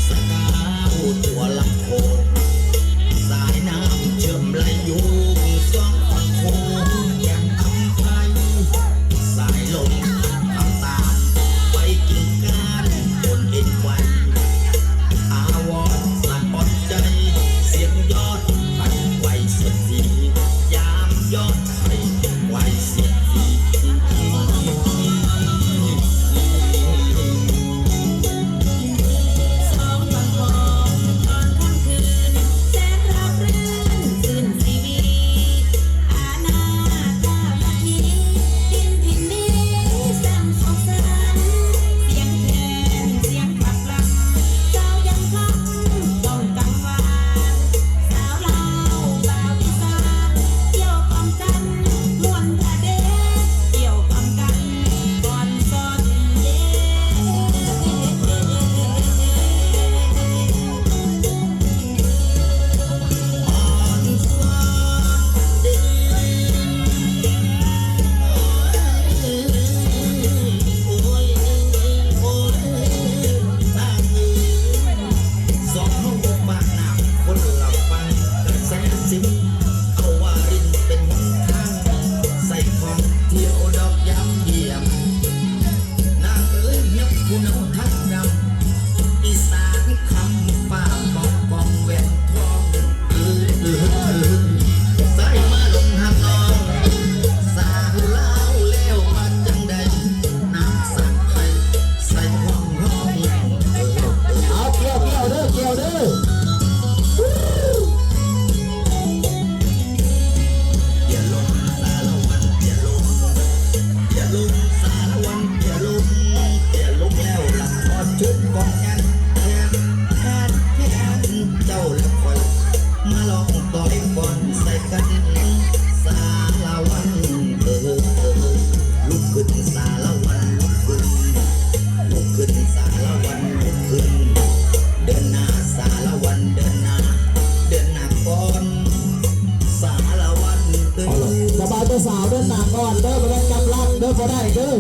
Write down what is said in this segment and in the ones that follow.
สกาวตัวลำโพงสายน้ำเชื่อมไหลอยู่สองฝั่งโค้งแก่มอำไพสายลมทำตามไปกินการบนเอ็นไวอาวรสั่นปอดใจเสียงยอดไปไวเสียทียามยอดไปไวเสียทีสาวเดินหน้าก่อนเด้อมาได้กำลังเด้อพอได้เด้อ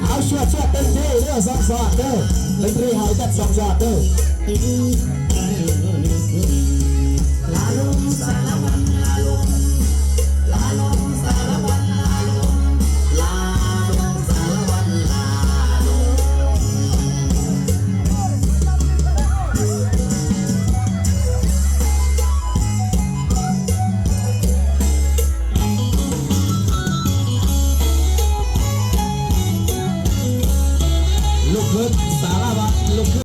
เอาเชือกเต็มที่เด้อสองสอดเด้อดนตรีหายจัดสองสอดเด้อลาลุง